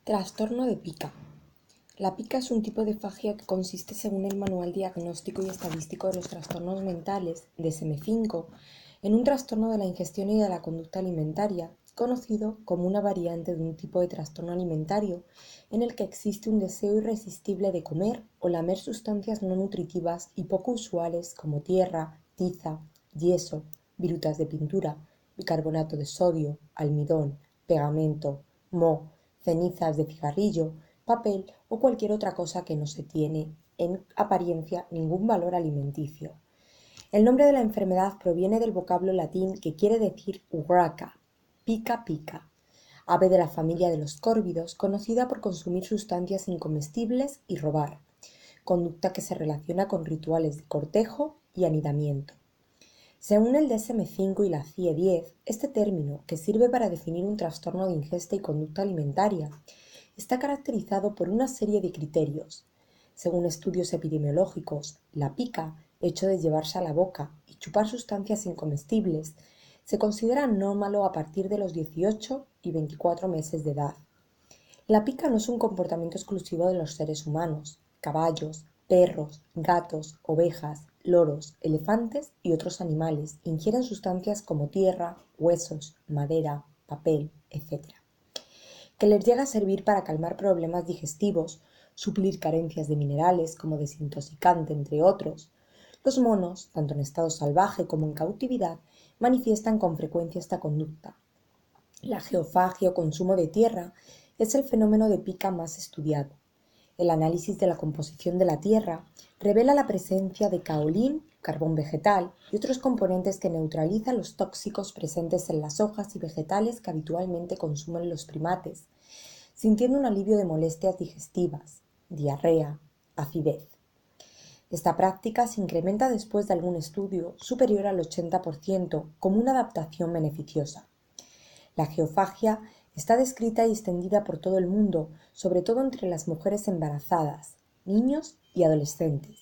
Trastorno de pica. La pica es un tipo de fagia que consiste, según el Manual Diagnóstico y Estadístico de los Trastornos Mentales, DSM-5, en un trastorno de la ingestión y de la conducta alimentaria, conocido como una variante de un tipo de trastorno alimentario en el que existe un deseo irresistible de comer o lamer sustancias no nutritivas y poco usuales como tierra, tiza, yeso, virutas de pintura, bicarbonato de sodio, almidón, pegamento, moho, cenizas de cigarrillo, papel o cualquier otra cosa que no se tiene en apariencia ningún valor alimenticio. El nombre de la enfermedad proviene del vocablo latín que quiere decir urraca, pica pica, ave de la familia de los córvidos, conocida por consumir sustancias incomestibles y robar, conducta que se relaciona con rituales de cortejo y anidamiento. Según el DSM-5 y la CIE-10, este término, que sirve para definir un trastorno de ingesta y conducta alimentaria, está caracterizado por una serie de criterios. Según estudios epidemiológicos, la pica, hecho de llevarse a la boca y chupar sustancias incomestibles, se considera anómalo a partir de los 18 y 24 meses de edad. La pica no es un comportamiento exclusivo de los seres humanos. Caballos, perros, gatos, ovejas, loros, elefantes y otros animales ingieren sustancias como tierra, huesos, madera, papel, etc., que les llega a servir para calmar problemas digestivos, suplir carencias de minerales como desintoxicante, entre otros. Los monos, tanto en estado salvaje como en cautividad, manifiestan con frecuencia esta conducta. La geofagia o consumo de tierra es el fenómeno de pica más estudiado. El análisis de la composición de la tierra revela la presencia de caolín, carbón vegetal y otros componentes que neutralizan los tóxicos presentes en las hojas y vegetales que habitualmente consumen los primates, sintiendo un alivio de molestias digestivas, diarrea, acidez. Esta práctica se incrementa después de algún estudio superior al 80% como una adaptación beneficiosa. La geofagia está descrita y extendida por todo el mundo, sobre todo entre las mujeres embarazadas, niños y adolescentes.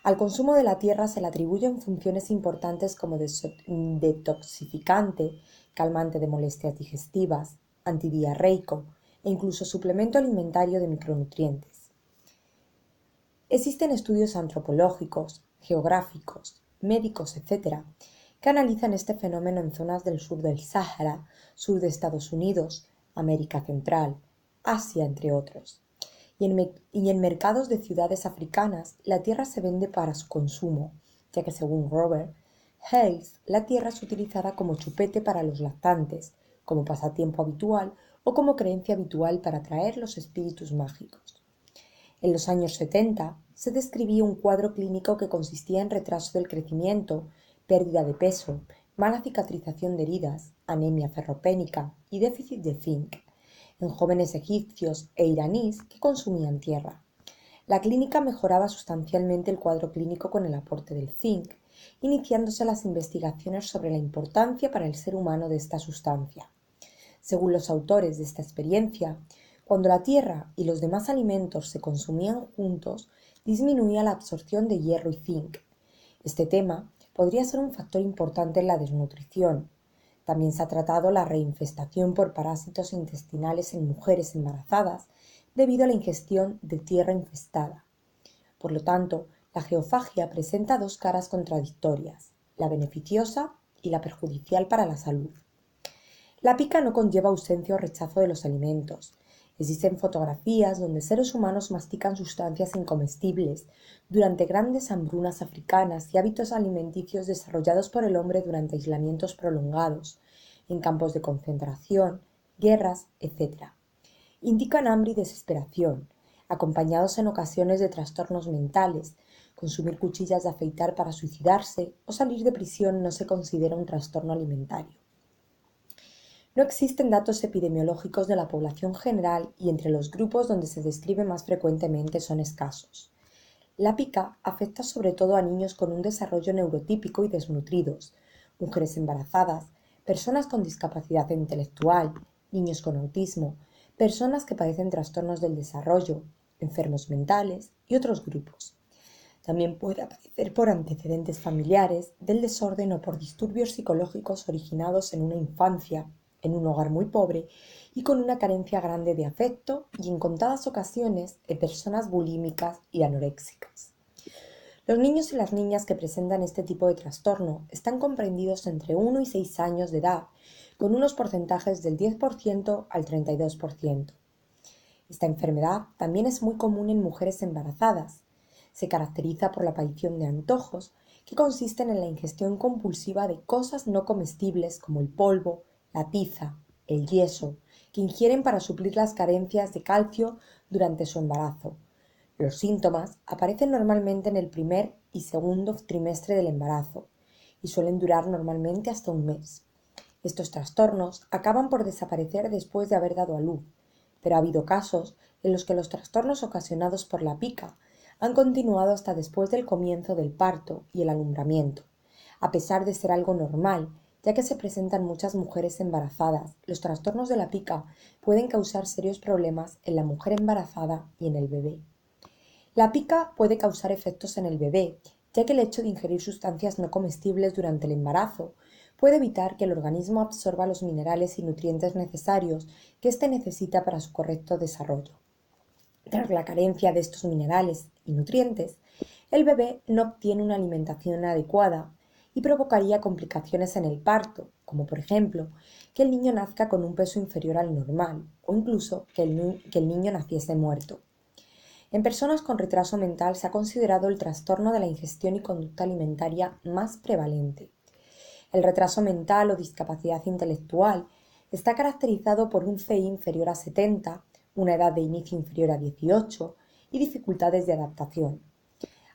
Al consumo de la tierra se le atribuyen funciones importantes como detoxificante, calmante de molestias digestivas, antidiarreico e incluso suplemento alimentario de micronutrientes. Existen estudios antropológicos, geográficos, médicos, etc., que analizan este fenómeno en zonas del sur del Sáhara, sur de Estados Unidos, América Central, Asia, entre otros. Y en mercados de ciudades africanas, la tierra se vende para su consumo, ya que según Robert Hales, la tierra es utilizada como chupete para los lactantes, como pasatiempo habitual o como creencia habitual para atraer los espíritus mágicos. En los años 70 se describía un cuadro clínico que consistía en retraso del crecimiento, pérdida de peso, mala cicatrización de heridas, anemia ferropénica y déficit de zinc, en jóvenes egipcios e iraníes que consumían tierra. La clínica mejoraba sustancialmente el cuadro clínico con el aporte del zinc, iniciándose las investigaciones sobre la importancia para el ser humano de esta sustancia. Según los autores de esta experiencia, cuando la tierra y los demás alimentos se consumían juntos, disminuía la absorción de hierro y zinc. Este tema podría ser un factor importante en la desnutrición. También se ha tratado la reinfestación por parásitos intestinales en mujeres embarazadas debido a la ingestión de tierra infestada. Por lo tanto, la geofagia presenta dos caras contradictorias, la beneficiosa y la perjudicial para la salud. La pica no conlleva ausencia o rechazo de los alimentos. Existen fotografías donde seres humanos mastican sustancias incomestibles durante grandes hambrunas africanas y hábitos alimenticios desarrollados por el hombre durante aislamientos prolongados, en campos de concentración, guerras, etc. Indican hambre y desesperación, acompañados en ocasiones de trastornos mentales. Consumir cuchillas de afeitar para suicidarse o salir de prisión no se considera un trastorno alimentario. No existen datos epidemiológicos de la población general y entre los grupos donde se describe más frecuentemente son escasos. La pica afecta sobre todo a niños con un desarrollo neurotípico y desnutridos, mujeres embarazadas, personas con discapacidad intelectual, niños con autismo, personas que padecen trastornos del desarrollo, enfermos mentales y otros grupos. También puede aparecer por antecedentes familiares del desorden o por disturbios psicológicos originados en una infancia en un hogar muy pobre y con una carencia grande de afecto y en contadas ocasiones en personas bulímicas y anoréxicas. Los niños y las niñas que presentan este tipo de trastorno están comprendidos entre 1 y 6 años de edad, con unos porcentajes del 10% al 32%. Esta enfermedad también es muy común en mujeres embarazadas. Se caracteriza por la aparición de antojos que consisten en la ingestión compulsiva de cosas no comestibles como el polvo, la tiza, el yeso, que ingieren para suplir las carencias de calcio durante su embarazo. Los síntomas aparecen normalmente en el primer y segundo trimestre del embarazo y suelen durar normalmente hasta un mes. Estos trastornos acaban por desaparecer después de haber dado a luz, pero ha habido casos en los que los trastornos ocasionados por la pica han continuado hasta después del comienzo del parto y el alumbramiento. A pesar de ser algo normal, ya que se presentan muchas mujeres embarazadas, los trastornos de la pica pueden causar serios problemas en la mujer embarazada y en el bebé. La pica puede causar efectos en el bebé, ya que el hecho de ingerir sustancias no comestibles durante el embarazo puede evitar que el organismo absorba los minerales y nutrientes necesarios que éste necesita para su correcto desarrollo. Tras la carencia de estos minerales y nutrientes, el bebé no obtiene una alimentación adecuada y provocaría complicaciones en el parto, como por ejemplo que el niño nazca con un peso inferior al normal o incluso que el niño naciese muerto. En personas con retraso mental se ha considerado el trastorno de la ingestión y conducta alimentaria más prevalente. El retraso mental o discapacidad intelectual está caracterizado por un CI inferior a 70, una edad de inicio inferior a 18 y dificultades de adaptación.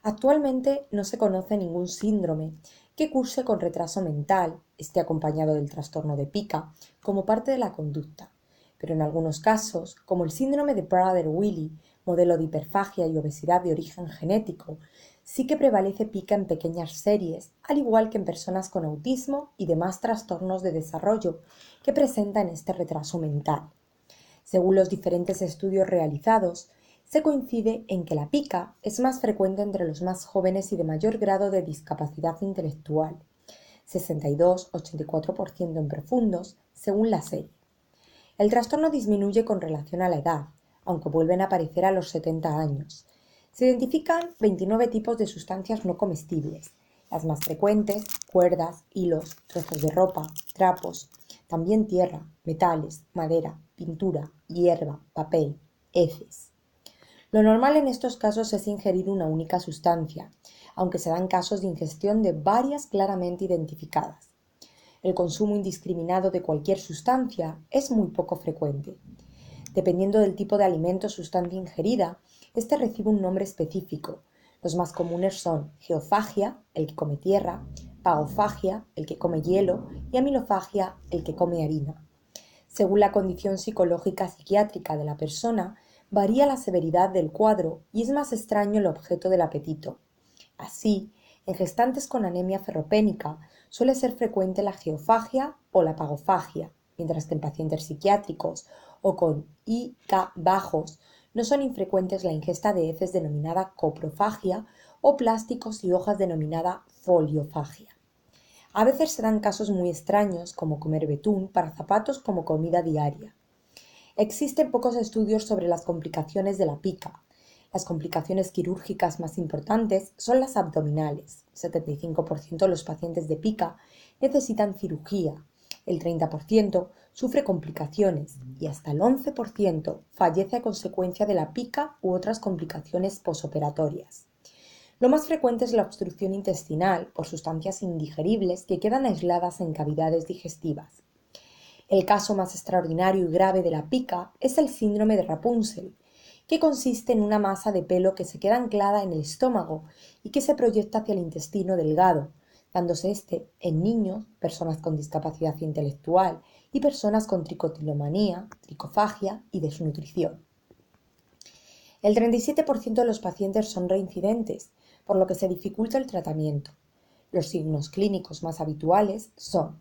Actualmente no se conoce ningún síndrome que curse con retraso mental, esté acompañado del trastorno de pica, como parte de la conducta, pero en algunos casos, como el síndrome de Prader-Willi, modelo de hiperfagia y obesidad de origen genético, sí que prevalece pica en pequeñas series, al igual que en personas con autismo y demás trastornos de desarrollo que presentan este retraso mental. Según los diferentes estudios realizados, se coincide en que la pica es más frecuente entre los más jóvenes y de mayor grado de discapacidad intelectual, 62-84% en profundos, según la serie. El trastorno disminuye con relación a la edad, aunque vuelven a aparecer a los 70 años. Se identifican 29 tipos de sustancias no comestibles. Las más frecuentes: cuerdas, hilos, trozos de ropa, trapos, también tierra, metales, madera, pintura, hierba, papel, heces. Lo normal en estos casos es ingerir una única sustancia, aunque se dan casos de ingestión de varias claramente identificadas. El consumo indiscriminado de cualquier sustancia es muy poco frecuente. Dependiendo del tipo de alimento o sustancia ingerida, este recibe un nombre específico. Los más comunes son geofagia, el que come tierra, pagofagia, el que come hielo, y amilofagia, el que come harina. Según la condición psicológica psiquiátrica de la persona, varía la severidad del cuadro y es más extraño el objeto del apetito. Así, en gestantes con anemia ferropénica suele ser frecuente la geofagia o la pagofagia, mientras que en pacientes psiquiátricos o con IK bajos no son infrecuentes la ingesta de heces denominada coprofagia o plásticos y hojas denominada foliofagia. A veces se dan casos muy extraños como comer betún para zapatos como comida diaria. Existen pocos estudios sobre las complicaciones de la pica. Las complicaciones quirúrgicas más importantes son las abdominales. El 75% de los pacientes de pica necesitan cirugía, el 30% sufre complicaciones y hasta el 11% fallece a consecuencia de la pica u otras complicaciones posoperatorias. Lo más frecuente es la obstrucción intestinal por sustancias indigeribles que quedan aisladas en cavidades digestivas. El caso más extraordinario y grave de la pica es el síndrome de Rapunzel, que consiste en una masa de pelo que se queda anclada en el estómago y que se proyecta hacia el intestino delgado, dándose en niños, personas con discapacidad intelectual y personas con tricotilomanía, tricofagia y desnutrición. El 37% de los pacientes son reincidentes, por lo que se dificulta el tratamiento. Los signos clínicos más habituales son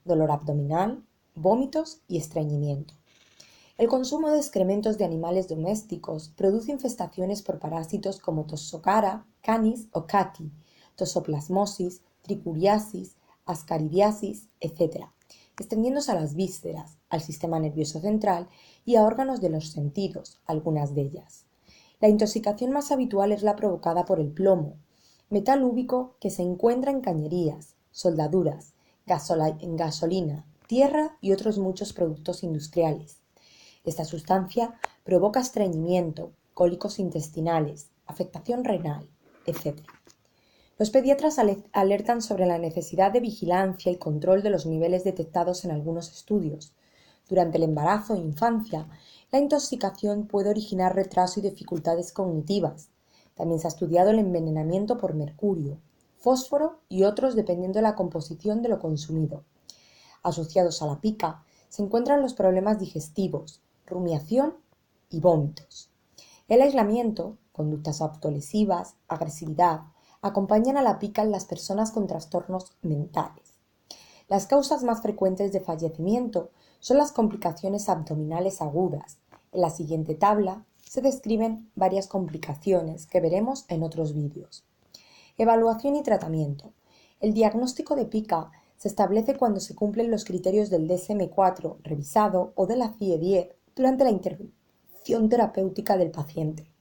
dolor abdominal, vómitos y estreñimiento. El consumo de excrementos de animales domésticos produce infestaciones por parásitos como Toxocara, Canis o Cati, tosoplasmosis, tricuriasis, ascaridiasis, etc., extendiéndose a las vísceras, al sistema nervioso central y a órganos de los sentidos, algunas de ellas. La intoxicación más habitual es la provocada por el plomo, metal úbico que se encuentra en cañerías, soldaduras, gasolina, tierra y otros muchos productos industriales. Esta sustancia provoca estreñimiento, cólicos intestinales, afectación renal, etc. Los pediatras alertan sobre la necesidad de vigilancia y control de los niveles detectados en algunos estudios. Durante el embarazo e infancia, la intoxicación puede originar retraso y dificultades cognitivas. También se ha estudiado el envenenamiento por mercurio, fósforo y otros dependiendo de la composición de lo consumido. Asociados a la pica se encuentran los problemas digestivos, rumiación y vómitos. El aislamiento, conductas autolesivas, agresividad, acompañan a la pica en las personas con trastornos mentales. Las causas más frecuentes de fallecimiento son las complicaciones abdominales agudas. En la siguiente tabla se describen varias complicaciones que veremos en otros vídeos. Evaluación y tratamiento. El diagnóstico de pica se establece cuando se cumplen los criterios del DSM-4 revisado o de la CIE-10 durante la intervención terapéutica del paciente.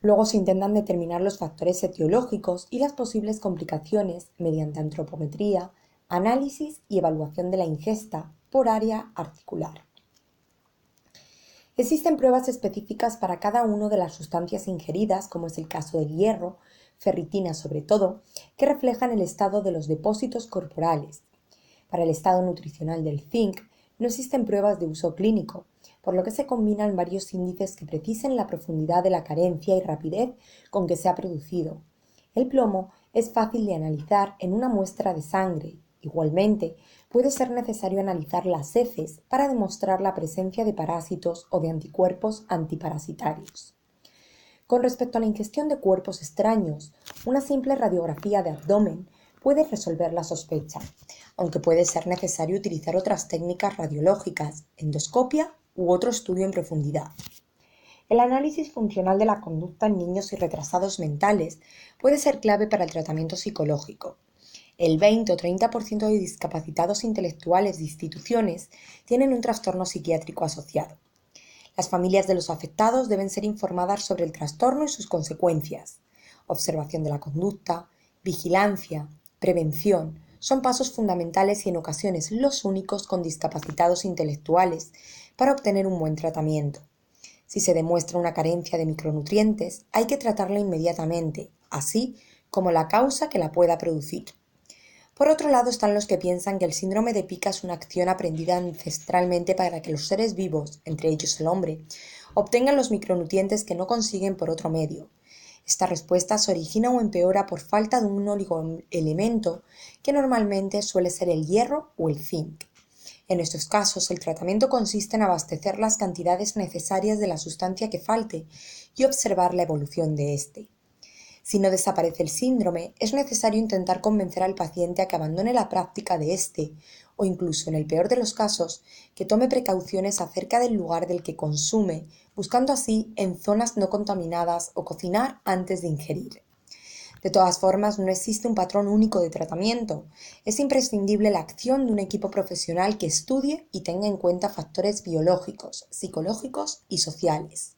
Luego se intentan determinar los factores etiológicos y las posibles complicaciones mediante antropometría, análisis y evaluación de la ingesta por área articular. Existen pruebas específicas para cada una de las sustancias ingeridas, como es el caso del hierro, ferritina sobre todo, que reflejan el estado de los depósitos corporales. Para el estado nutricional del zinc no existen pruebas de uso clínico, por lo que se combinan varios índices que precisen la profundidad de la carencia y rapidez con que se ha producido. El plomo es fácil de analizar en una muestra de sangre. Igualmente, puede ser necesario analizar las heces para demostrar la presencia de parásitos o de anticuerpos antiparasitarios. Con respecto a la ingestión de cuerpos extraños, una simple radiografía de abdomen puede resolver la sospecha, aunque puede ser necesario utilizar otras técnicas radiológicas, endoscopia u otro estudio en profundidad. El análisis funcional de la conducta en niños y retrasados mentales puede ser clave para el tratamiento psicológico. El 20 o 30% de discapacitados intelectuales de instituciones tienen un trastorno psiquiátrico asociado. Las familias de los afectados deben ser informadas sobre el trastorno y sus consecuencias. Observación de la conducta, vigilancia, prevención son pasos fundamentales y en ocasiones los únicos con discapacitados intelectuales para obtener un buen tratamiento. Si se demuestra una carencia de micronutrientes, hay que tratarla inmediatamente, así como la causa que la pueda producir. Por otro lado están los que piensan que el síndrome de pica es una acción aprendida ancestralmente para que los seres vivos, entre ellos el hombre, obtengan los micronutrientes que no consiguen por otro medio. Esta respuesta se origina o empeora por falta de un oligoelemento que normalmente suele ser el hierro o el zinc. En estos casos, el tratamiento consiste en abastecer las cantidades necesarias de la sustancia que falte y observar la evolución de éste. Si no desaparece el síndrome, es necesario intentar convencer al paciente a que abandone la práctica de este, o incluso, en el peor de los casos, que tome precauciones acerca del lugar del que consume, buscando así en zonas no contaminadas o cocinar antes de ingerir. De todas formas, no existe un patrón único de tratamiento. Es imprescindible la acción de un equipo profesional que estudie y tenga en cuenta factores biológicos, psicológicos y sociales.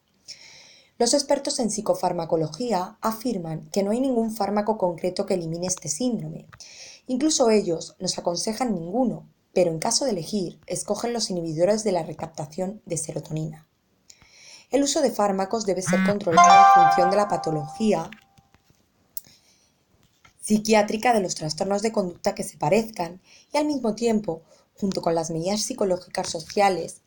Los expertos en psicofarmacología afirman que no hay ningún fármaco concreto que elimine este síndrome. Incluso ellos nos aconsejan ninguno, pero en caso de elegir, escogen los inhibidores de la recaptación de serotonina. El uso de fármacos debe ser controlado en función de la patología psiquiátrica de los trastornos de conducta que se parezcan y al mismo tiempo, junto con las medidas psicológicas sociales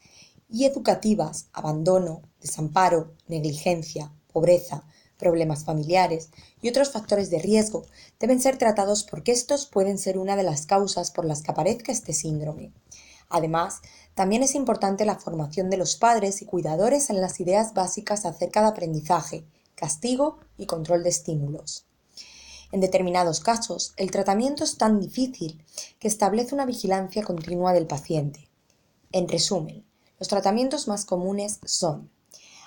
y educativas, abandono, desamparo, negligencia, pobreza, problemas familiares y otros factores de riesgo deben ser tratados porque estos pueden ser una de las causas por las que aparezca este síndrome. Además, también es importante la formación de los padres y cuidadores en las ideas básicas acerca de aprendizaje, castigo y control de estímulos. En determinados casos, el tratamiento es tan difícil que establece una vigilancia continua del paciente. En resumen, los tratamientos más comunes son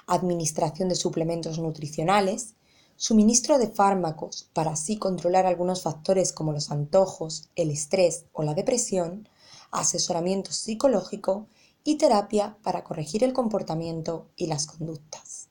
administración de suplementos nutricionales, suministro de fármacos para así controlar algunos factores como los antojos, el estrés o la depresión, asesoramiento psicológico y terapia para corregir el comportamiento y las conductas.